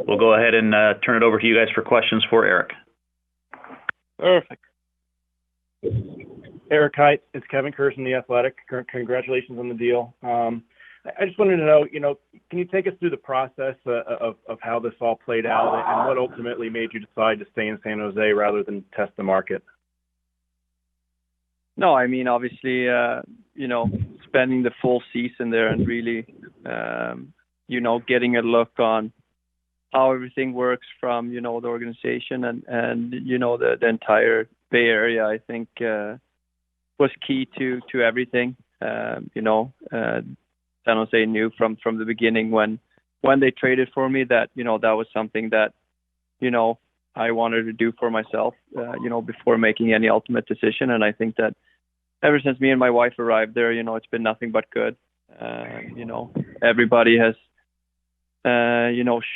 we'll go ahead and turn it over to you guys for questions for Erik. Perfect. Erik, hi. It's Kevin Karlsson, The Athletic. Congratulations on the deal. I just wanted to know, can you take us through the process of how this all played out and what ultimately made you decide to stay in San Jose rather than test the market? No, I mean, obviously, spending the full season there and really, getting a look on how everything works from, the organization and the entire Bay Area, I think, was key to everything. San Jose knew from the beginning when they traded for me that, that was something that, I wanted to do for myself, before making any ultimate decision. And I think that ever since me and my wife arrived there, it's been nothing but good. Everybody has,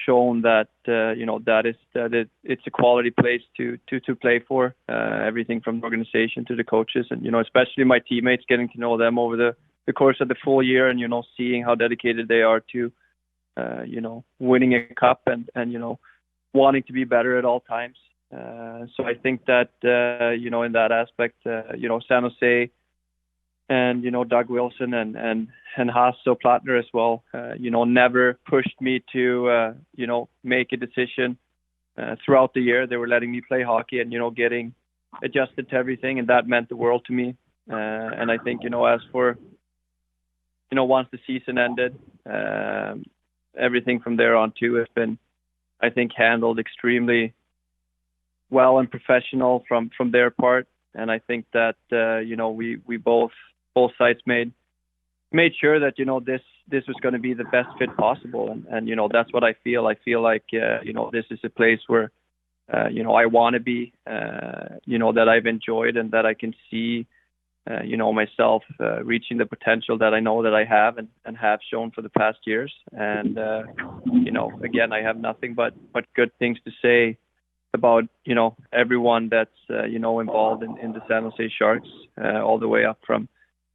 shown that, it's a quality place to play for, everything from the organization to the coaches and, especially my teammates, getting to know them over the course of the full year and, seeing how dedicated they are to, winning a cup and, wanting to be better at all times. So I think that, in that aspect, San Jose and, Doug Wilson and Hasso Plattner as well, never pushed me to, make a decision throughout the year. They were letting me play hockey and, getting adjusted to everything. And that meant the world to me. And I think, as for, once the season ended, everything from there on too has been, I think, handled extremely well and professional from their part. And I think that, we both sides made sure that, this was going to be the best fit possible. And that's what I feel. I feel like, this is a place where, I want to be, that I've enjoyed and that I can see, myself reaching the potential that I know that I have and have shown for the past years. And, again, I have nothing but good things to say about, everyone that's, involved in the San Jose Sharks, all the way up from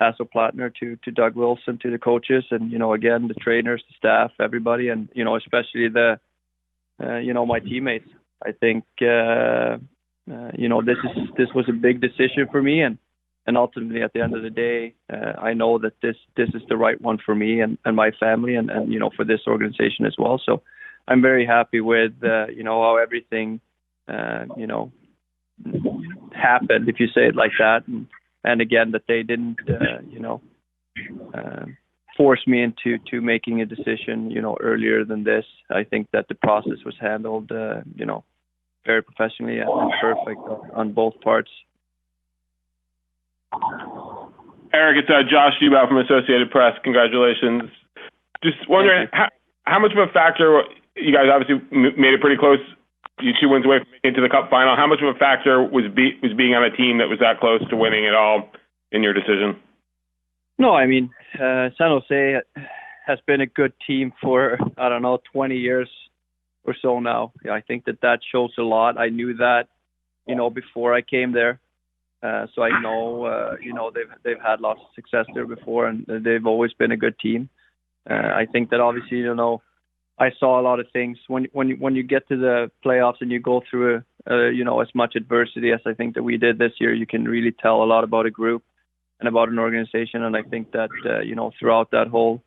Hasso Plattner to Doug Wilson, to the coaches and, again, the trainers, the staff, everybody. And, especially the, my teammates. I think, this was a big decision for me. And ultimately, at the end of the day, I know that this is the right one for me and my family and, for this organization as well. So I'm very happy with, how everything, happened, if you say it like that. And again, that they didn't, force me into making a decision, earlier than this. I think that the process was handled, very professionally and perfect on both parts. Erik, it's Josh Dubow from Associated Press. Congratulations. Just wondering, how much of a factor, you guys obviously made it pretty close, you 2 wins away from making it to the Cup final. How much of a factor was being on a team that was that close to winning it all in your decision? No, I mean, San Jose has been a good team for, 20 years or so now. Yeah, I think that shows a lot. I knew that, before I came there. So I know, they've had lots of success there before, and they've always been a good team. I think that obviously, I saw a lot of things when you get to the playoffs and you go through, as much adversity as I think that we did this year. You can really tell a lot about a group and about an organization. And I think that, throughout that whole,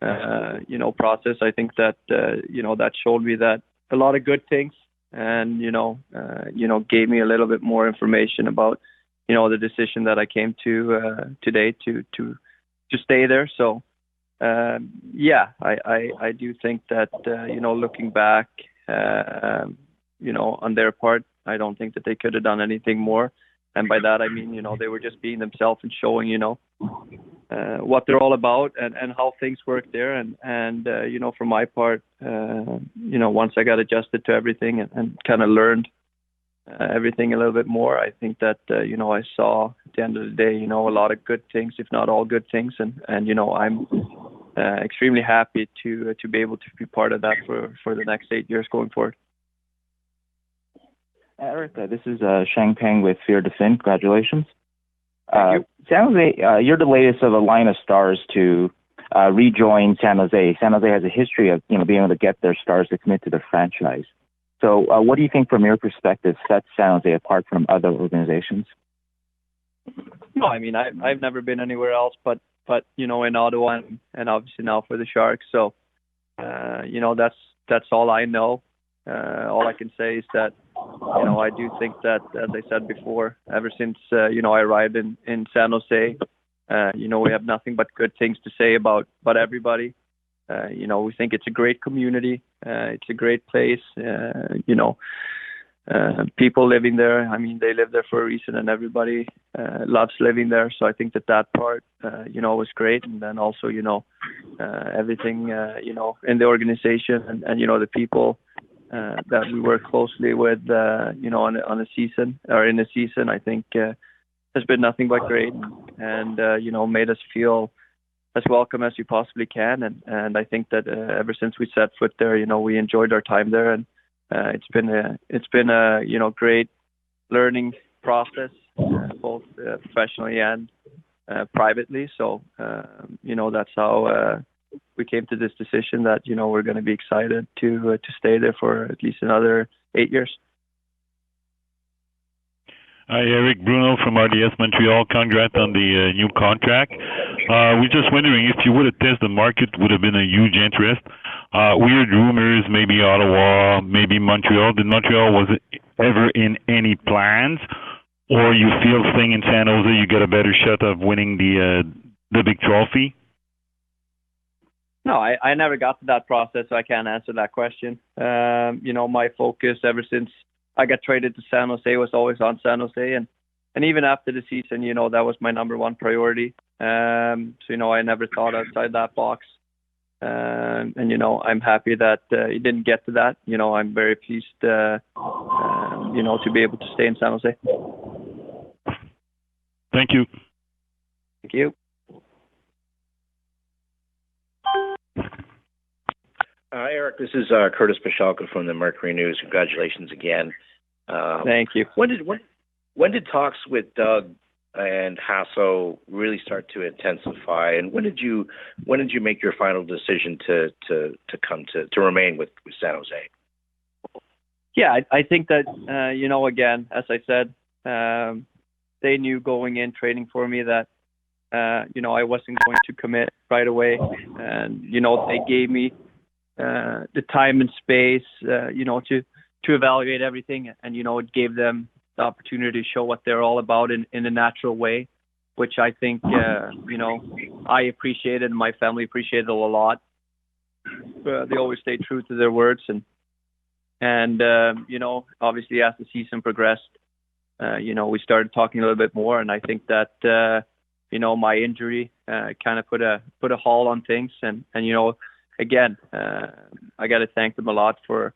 process, I think that, that showed me that a lot of good things and, gave me a little bit more information about, the decision that I came to today to stay there. So, I do think that, looking back, on their part, I don't think that they could have done anything more. And by that, I mean, they were just being themselves and showing, what they're all about and how things work there. And for my part, once I got adjusted to everything and kind of learned everything a little bit more, I think that, I saw at the end of the day, a lot of good things, if not all good things. And I'm extremely happy to be able to be part of that for the next 8 years going forward. Erik, this is Sheng Peng with Fear to Fin. Congratulations. Thank you. San Jose, you're the latest of a line of stars to rejoin San Jose. San Jose has a history of being able to get their stars to commit to their franchise. So, what do you think, from your perspective, sets San Jose apart from other organizations? No, I mean, I've never been anywhere else, but in Ottawa and obviously now for the Sharks. So, that's all I know. All I can say is that, I do think that, as I said before, ever since, I arrived in San Jose, we have nothing but good things to say about everybody. We think it's a great community. It's a great place. People living there, I mean, they live there for a reason, and everybody loves living there. So I think that part, was great. And then also, everything, in the organization and the people that we work closely with, on a season or in a season, I think has been nothing but great, and made us feel as welcome as you possibly can. And I think that ever since we set foot there, we enjoyed our time there, and it's been a great learning process, both professionally and privately. So that's how we came to this decision that we're going to be excited to stay there for at least another 8 years. Hi, Eric. Bruno from RDS Montreal. Congrats on the new contract. We're just wondering, if you would have tested the market, would have been a huge interest. Weird rumors, maybe Ottawa, maybe Montreal. Did Montreal was it ever in any plans, or you feel staying in San Jose you get a better shot of winning the big trophy? No, I never got to that process, so I can't answer that question. My focus ever since I got traded to San Jose was always on San Jose, and even after the season, that was my number one priority. So I never thought outside that box. And I'm happy that it didn't get to that. I'm very pleased, to be able to stay in San Jose. Thank you. Thank you. Eric, this is Curtis Pashalka from the Mercury News. Congratulations again. Thank you. When did talks with Doug and Hasso really start to intensify, and when did you make your final decision to come to remain with San Jose? Yeah, I think that again, as I said, they knew going in trading for me that I wasn't going to commit right away, and they gave me the time and space, to evaluate everything, and it gave them the opportunity to show what they're all about in a natural way, which I think I appreciated and my family appreciated a lot. They always stay true to their words, and obviously as the season progressed, we started talking a little bit more, and I think that my injury kind of put a halt on things, and again, I got to thank them a lot for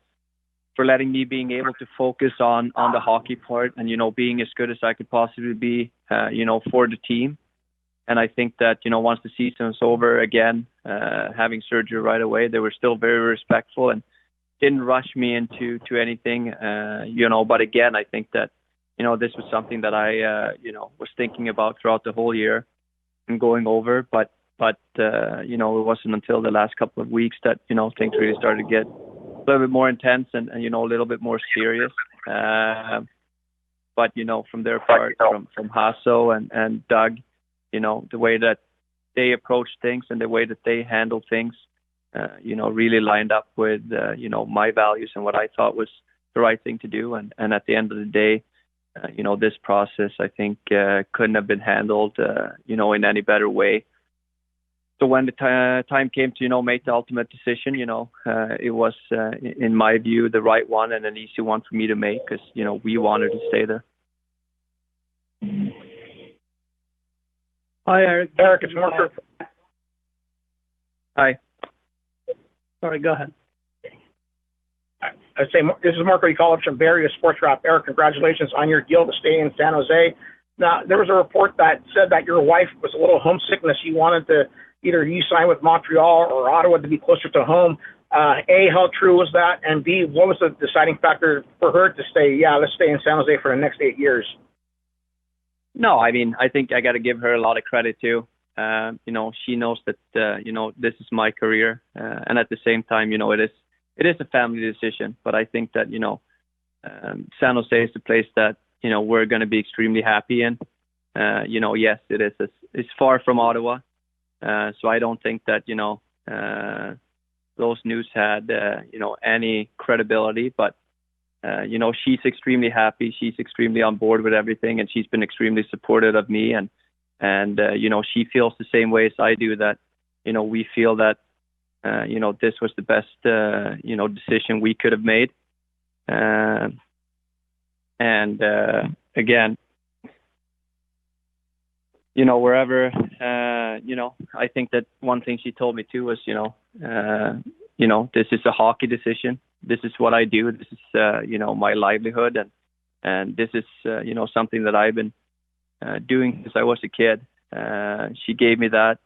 letting me being able to focus on the hockey part and, being as good as I could possibly be, for the team. And I think that, once the season was over, again, having surgery right away, they were still very respectful and didn't rush me into anything, but again, I think that, this was something that I, was thinking about throughout the whole year and going over, but it wasn't until the last couple of weeks that, things really started to get a little bit more intense and a little bit more serious. But, from their part, from Hasso and Doug, the way that they approached things and the way that they handled things, really lined up with, my values and what I thought was the right thing to do. And at the end of the day, this process, I think, couldn't have been handled, in any better way. So when the time came to, make the ultimate decision, it was, in my view, the right one and an easy one for me to make because, we wanted to stay there. Hi, Eric. Eric, it's Mark. Hi. Sorry, go ahead. I say this is Mark College from Barrie Sports Wrap. Eric, congratulations on your deal to stay in San Jose. Now, there was a report that said that your wife was a little homesickness. You wanted to either you sign with Montreal or Ottawa to be closer to home. A, how true was that? And B, what was the deciding factor for her to say, yeah, let's stay in San Jose for the next 8 years? No, I mean, I think I got to give her a lot of credit too. she knows that this is my career, and at the same time, it is a family decision. But I think that San Jose is the place that we're going to be extremely happy in. Yes, it is. It's far from Ottawa, so I don't think that those news had any credibility. But she's extremely happy. She's extremely on board with everything, and she's been extremely supportive of me. And she feels the same way as I do, that we feel that this was the best decision we could have made. Again, wherever, I think that one thing she told me too was, this is a hockey decision. This is what I do. This is, my livelihood. And this is, something that I've been doing since I was a kid. She gave me that,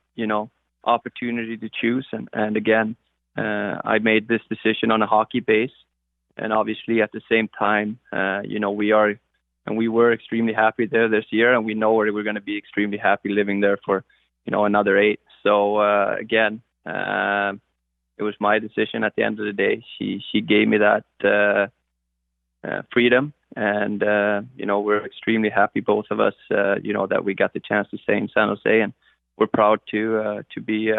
opportunity to choose. And again, I made this decision on a hockey base. And obviously at the same time, we were extremely happy there this year, and we know we're going to be extremely happy living there for, another 8. So, again, it was my decision at the end of the day. She gave me that, freedom, and, we're extremely happy, both of us, that we got the chance to stay in San Jose, and we're proud to be,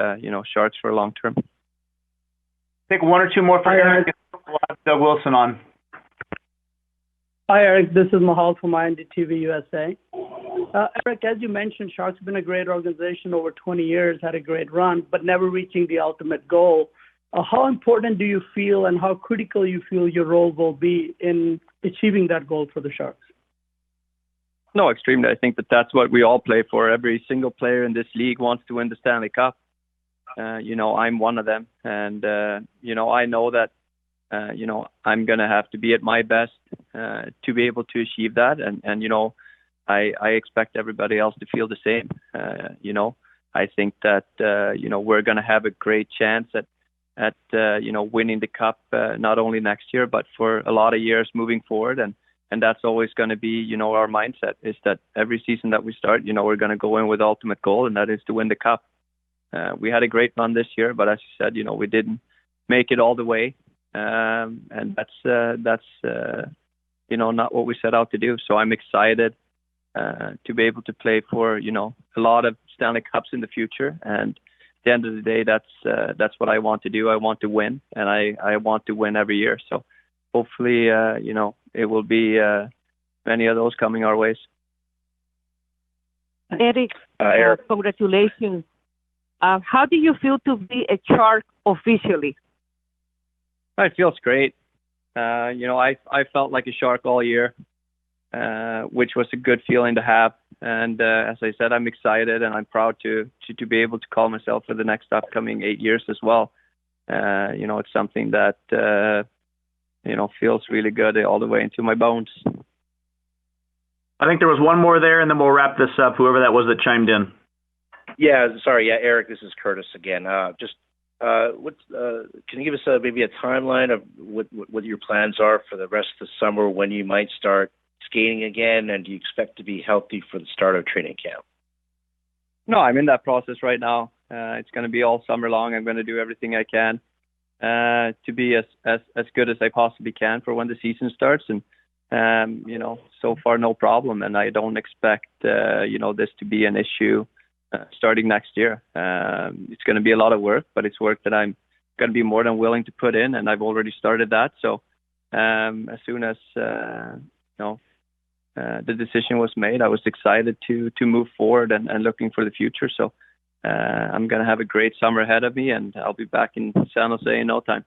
Sharks for a long term. Take one or two more for Eric. We'll have Doug Wilson on. Hi, Eric. This is Mahal from INDTV USA. Eric, as you mentioned, Sharks have been a great organization over 20 years, had a great run, but never reaching the ultimate goal. How important do you feel, and how critical you feel your role will be in achieving that goal for the Sharks? No, extremely. I think that that's what we all play for. Every single player in this league wants to win the Stanley Cup. I'm one of them. And, I know that, I'm going to have to be at my best to be able to achieve that. And I expect everybody else to feel the same. I think that, we're going to have a great chance at winning the Cup, not only next year, but for a lot of years moving forward. And that's always going to be, our mindset is that every season that we start, we're going to go in with the ultimate goal, and that is to win the Cup. We had a great run this year, but as you said, we didn't make it all the way. And that's not what we set out to do. So I'm excited to be able to play for, a lot of Stanley Cups in the future. And at the end of the day, that's what I want to do. I want to win, and I want to win every year. So hopefully, it will be many of those coming our ways. Erik, congratulations. How do you feel to be a Shark officially? It feels great. I felt like a Shark all year, which was a good feeling to have. And as I said, I'm excited, and I'm proud to be able to call myself for the next upcoming 8 years as well. It's something that, feels really good all the way into my bones. I think there was one more there, and then we'll wrap this up, whoever that was that chimed in. Yeah, sorry. Yeah, Eric, this is Curtis again. Can you give us maybe a timeline of what your plans are for the rest of the summer, when you might start skating again, and do you expect to be healthy for the start of training camp? No, I'm in that process right now. It's going to be all summer long. I'm going to do everything I can to be as good as I possibly can for when the season starts. And, so far, no problem. And I don't expect, this to be an issue starting next year. It's going to be a lot of work, but it's work that I'm going to be more than willing to put in, and I've already started that. So as soon as the decision was made, I was excited to move forward and looking for the future. So I'm going to have a great summer ahead of me, and I'll be back in San Jose in no time.